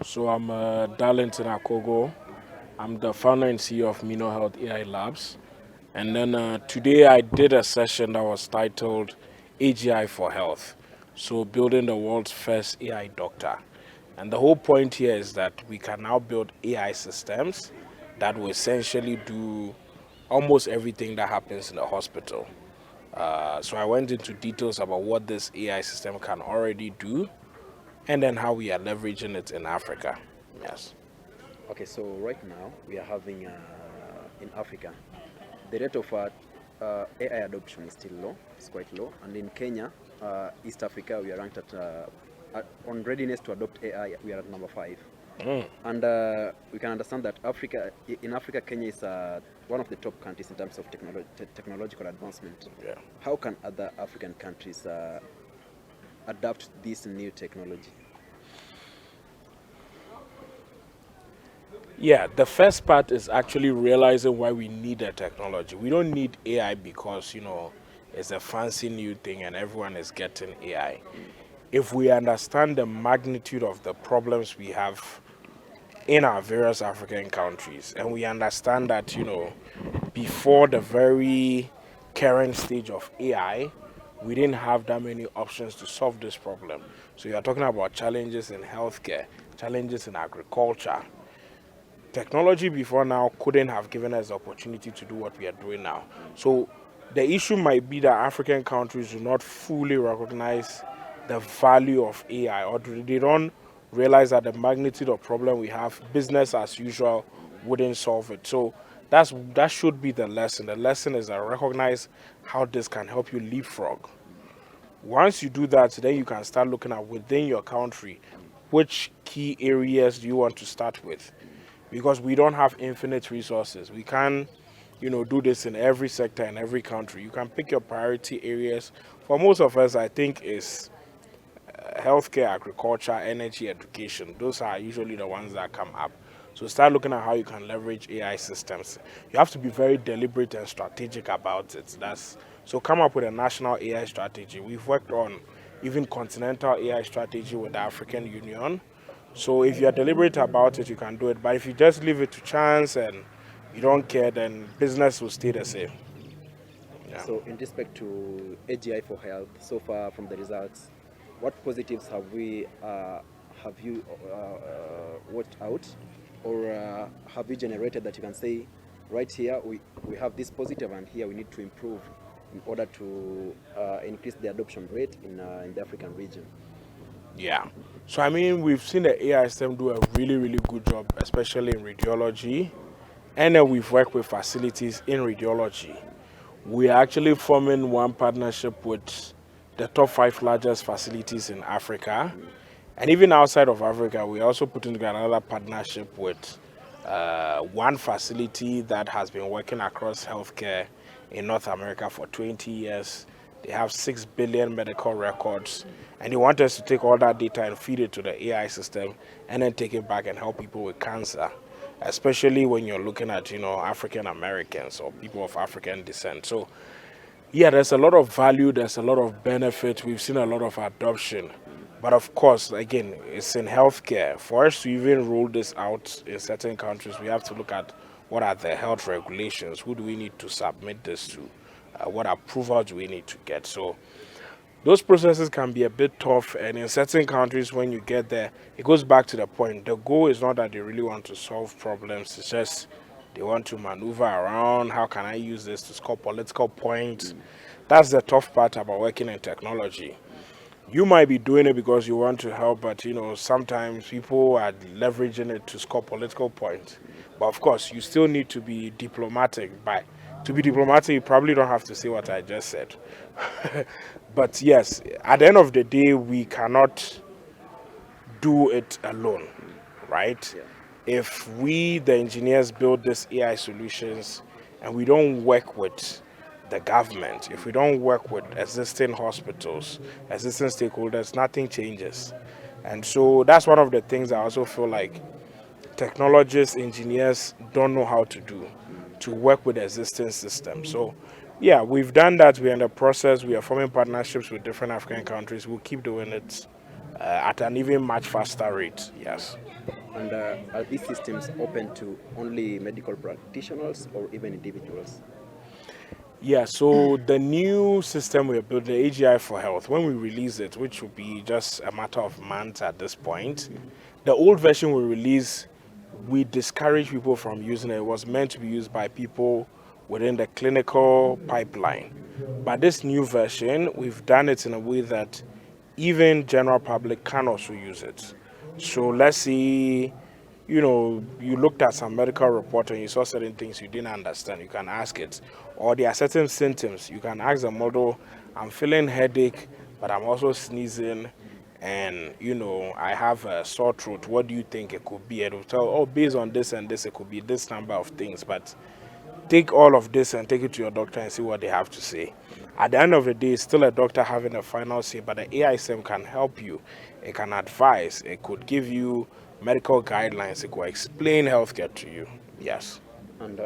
So I'm Darlington Akogo. I'm the founder and CEO of MINOHEALTH AI Labs. And then today I did a session that was titled AGI for Health. So building the world's first AI doctor. And the whole point here is that we can now build AI systems that will essentially do almost everything that happens in the hospital. So I went into details about what this AI system can already do and then how we are leveraging it in Africa. Yes. Okay, so right now we are having in Africa, the rate of AI adoption is still low, it's quite low. And in Kenya, East Africa, we are ranked on readiness to adopt AI, we are at number 5. And we can understand that in Africa, Kenya is one of the top countries in terms of technological advancement. Yeah. How can other African countries adapt this new technology? Yeah, the first part is actually realizing why we need the technology. We don't need AI because, it's a fancy new thing and everyone is getting AI. If we understand the magnitude of the problems we have in our various African countries, and we understand that, before the very current stage of AI, we didn't have that many options to solve this problem. So you're talking about challenges in healthcare, challenges in agriculture. Technology before now couldn't have given us the opportunity to do what we are doing now. So the issue might be that African countries do not fully recognize the value of AI, or they don't realize that the magnitude of problem we have, business as usual wouldn't solve it. So that should be the lesson. The lesson is to recognize how this can help you leapfrog. Once you do that, then you can start looking at within your country, which key areas do you want to start with? Because we don't have infinite resources. We can't, do this in every sector in every country. You can pick your priority areas. For most of us, I think is healthcare, agriculture, energy, education. Those are usually the ones that come up. So start looking at how you can leverage AI systems. You have to be very deliberate and strategic about it. So come up with a national AI strategy. We've worked on even continental AI strategy with the African Union. So if you're deliberate about it, you can do it. But if you just leave it to chance and you don't care, then business will stay the same. Yeah. So in respect to AGI for health, so far from the results, what positives have you worked out, or have you generated that you can say, right here we have this positive and here we need to improve in order to increase the adoption rate in the African region? Yeah. So, we've seen the AI system do a really, really good job, especially in radiology. And then we've worked with facilities in radiology. We are actually forming one partnership with the top 5 largest facilities in Africa. And even outside of Africa, we're also putting together another partnership with one facility that has been working across healthcare in North America for 20 years. They have 6 billion medical records, and they want us to take all that data and feed it to the AI system and then take it back and help people with cancer, especially when you're looking at, African Americans or people of African descent. So, yeah, there's a lot of value, there's a lot of benefit. We've seen a lot of adoption. But of course, again, it's in healthcare. For us to even roll this out in certain countries, we have to look at what are the health regulations, who do we need to submit this to, what approval do we need to get. So those processes can be a bit tough, and in certain countries, when you get there, it goes back to the point. The goal is not that they really want to solve problems, it's just they want to maneuver around. How can I use this to score political points? That's the tough part about working in technology. You might be doing it because you want to help, but sometimes people are leveraging it to score political points. But of course, you still need to be diplomatic. To be diplomatic, you probably don't have to say what I just said. But yes, at the end of the day, we cannot do it alone, right? Yeah. If we, the engineers, build these AI solutions and we don't work with the government, if we don't work with existing hospitals, existing stakeholders, nothing changes. And so that's one of the things I also feel like technologists, engineers don't know how to do, to work with the existing systems. So yeah, we've done that. We're in the process. We are forming partnerships with different African countries. We'll keep doing it at an even much faster rate. Yes. And are these systems open to only medical practitioners or even individuals? Yeah, so the new system we built, the AGI for Health, when we release it, which will be just a matter of months at this point, the old version we release, we discourage people from using it. It was meant to be used by people within the clinical pipeline. But this new version, we've done it in a way that even general public can also use it. So let's say, you looked at some medical report and you saw certain things you didn't understand, you can ask it. Or there are certain symptoms, you can ask the model, I'm feeling headache, but I'm also sneezing, and I have a sore throat. What do you think it could be? It will tell, oh, based on this and this, it could be this number of things, but take all of this and take it to your doctor and see what they have to say. At the end of the day, it's still a doctor having a final say, but the AI system can help you. It can advise. It could give you medical guidelines. It could explain healthcare to you. Yes. And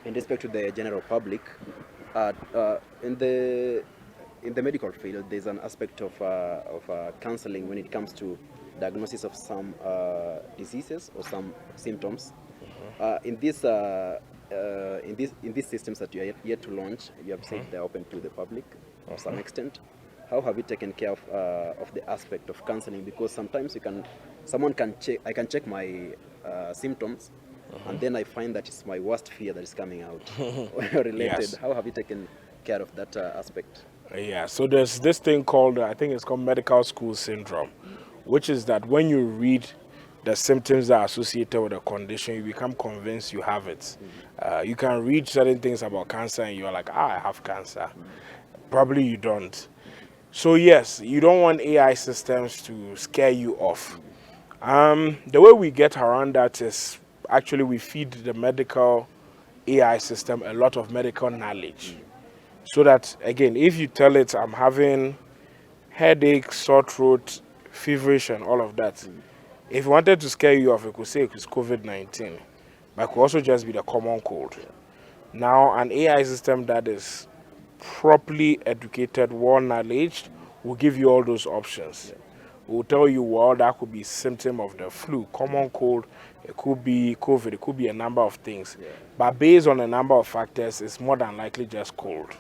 in respect to the general public, in the medical field, there's an aspect of counseling when it comes to diagnosis of some diseases or some symptoms. In these systems that you are yet to launch, you have said they're open to the public to some extent. How have you taken care of the aspect of counseling? Because sometimes I can check my symptoms, and then I find that it's my worst fear that is coming out related. Yes. How have you taken care of that aspect? Yeah, so there's this thing called, I think it's called medical school syndrome, which is that when you read the symptoms that are associated with a condition, you become convinced you have it. You can read certain things about cancer and you're like, I have cancer. Probably you don't. So yes, you don't want AI systems to scare you off. The way we get around that is actually we feed the medical AI system a lot of medical knowledge. So that, again, if you tell it I'm having headache, sore throat, feverish, and all of that, if you wanted to scare you off, it could say it's COVID-19, but it could also just be the common cold. Now, an AI system that is properly educated, well knowledge, will give you all those options. It will tell you, well, that could be symptom of the flu, common cold, it could be COVID, it could be a number of things. But based on a number of factors, it's more than likely just cold.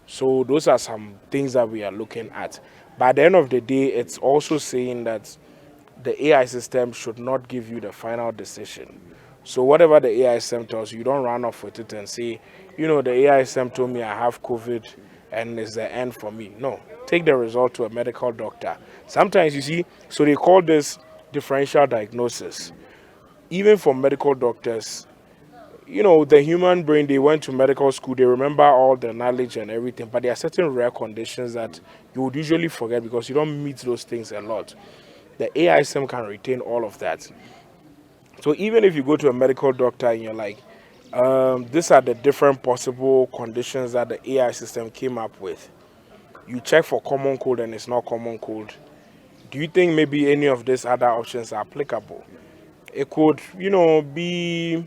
So those are some things that we are looking at. But at the end of the day, it's also saying that the AI system should not give you the final decision. So whatever the AI system tells you, you don't run off with it and say, the AI system told me I have COVID and it's the end for me. No, take the result to a medical doctor. Sometimes you see, so they call this differential diagnosis. Even for medical doctors, the human brain, they went to medical school, they remember all the knowledge and everything, but there are certain rare conditions that you would usually forget because you don't meet those things a lot. The AI system can retain all of that. So even if you go to a medical doctor and you're like, these are the different possible conditions that the AI system came up with. You check for common cold and it's not common cold. Do you think maybe any of these other options are applicable? It could, be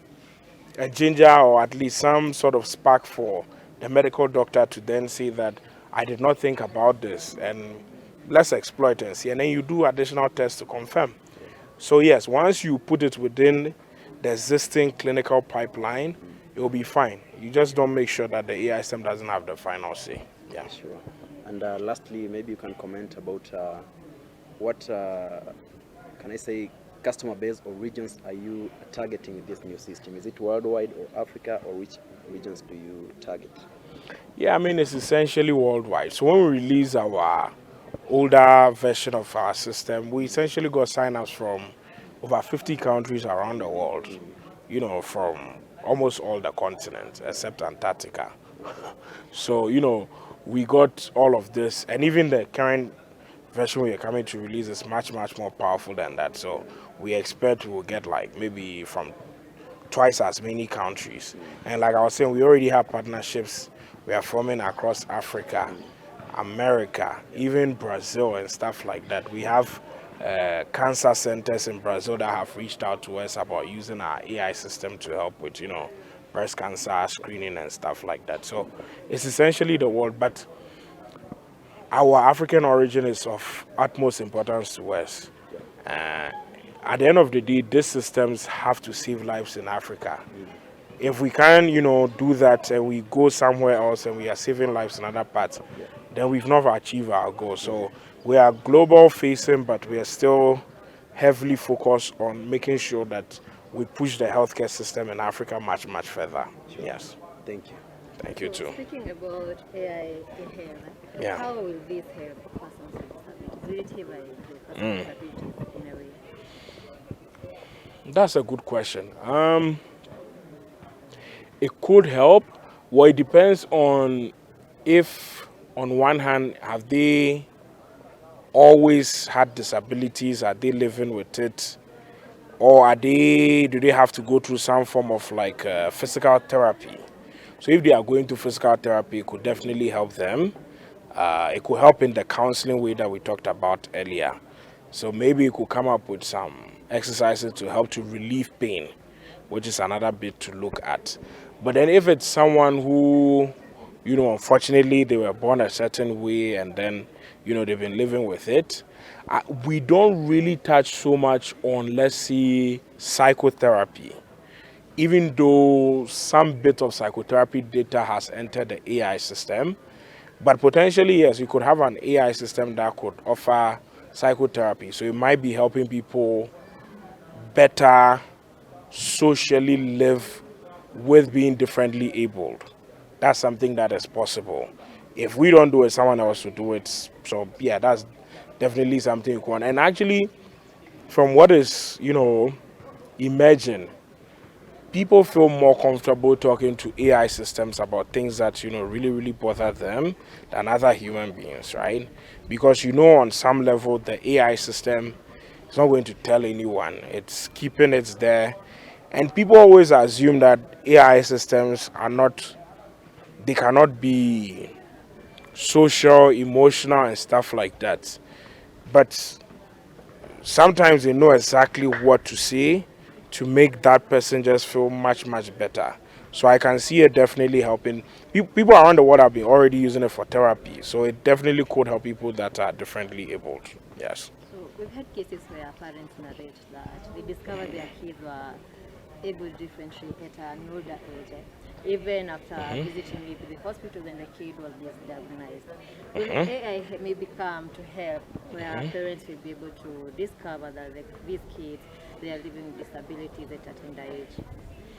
a ginger or at least some sort of spark for the medical doctor to then say that I did not think about this and let's exploit and see. And then you do additional tests to confirm. So yes, once you put it within the existing clinical pipeline, it will be fine. You just don't make sure that the AI system doesn't have the final say. Yeah. Sure. And lastly, maybe you can comment about what can I say customer base or regions are you targeting with this new system? Is it worldwide or Africa, or which regions do you target? Yeah, I mean, it's essentially worldwide. So when we release our older version of our system, we essentially got sign-ups from over 50 countries around the world, from almost all the continents except Antarctica. So, we got all of this, and even the current version we are coming to release is much, much more powerful than that. So we expect we'll get like maybe from twice as many countries. And like I was saying, we already have partnerships we are forming across Africa, America, even Brazil and stuff like that. We have cancer centers in Brazil that have reached out to us about using our AI system to help with, breast cancer screening and stuff like that. So it's essentially the world. But our African origin is of utmost importance to us. At the end of the day, these systems have to save lives in Africa. If we can, do that and we go somewhere else and we are saving lives in other parts, then we've never achieved our goal. So we are global facing, but we are still heavily focused on making sure that we push the healthcare system in Africa much, much further. Yes. Thank you. Thank you too. Speaking about AI in health, Yeah. how will this help persons with disabilities? Will it help the persons with disabilities in a way? That's a good question. It could help. Well, it depends on if, on one hand, have they always had disabilities? Are they living with it? Or do they have to go through some form of like physical therapy? So if they are going to physical therapy, it could definitely help them. It could help in the counseling way that we talked about earlier. So maybe you could come up with some exercises to help to relieve pain, which is another bit to look at. But then if it's someone who, unfortunately they were born a certain way and then, they've been living with it, we don't really touch so much on, let's say, psychotherapy. Even though some bit of psychotherapy data has entered the AI system, but potentially, yes, you could have an AI system that could offer psychotherapy. So it might be helping people better socially live with being differently abled. That's something that is possible. If we don't do it, someone else will do it. So yeah, that's definitely something you can. And actually, from what is, emerging, people feel more comfortable talking to AI systems about things that, really, really bother them than other human beings, right? Because, on some level, the AI system is not going to tell anyone. It's keeping it there. And people always assume that AI systems they cannot be social, emotional, and stuff like that. But sometimes they know exactly what to say to make that person just feel much, much better. So I can see it definitely helping. People around the world have been already using it for therapy. So it definitely could help people that are differently abled. Yes. So we've had cases where parents narrate that they discovered their kids were able to differentiate at an older age, even after visiting maybe the hospital when the kid was diagnosed. Will AI maybe come to help where parents will be able to discover that these kids, they are living with disabilities at a tender age?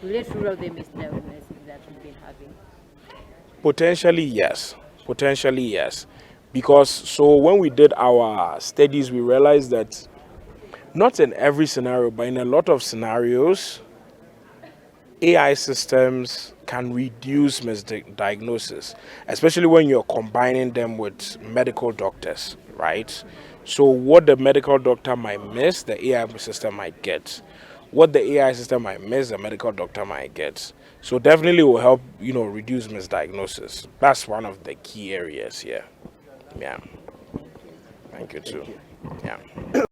Will it rule out the misdiagnosis that we've been having? Potentially, yes. Potentially, yes. Because so when we did our studies, we realized that not in every scenario, but in a lot of scenarios, AI systems can reduce misdiagnosis, especially when you're combining them with medical doctors, right? So what the medical doctor might miss, the AI system might get. What the AI system might miss, the medical doctor might get. So definitely will help, reduce misdiagnosis. That's one of the key areas here. Yeah. Thank you too. Yeah.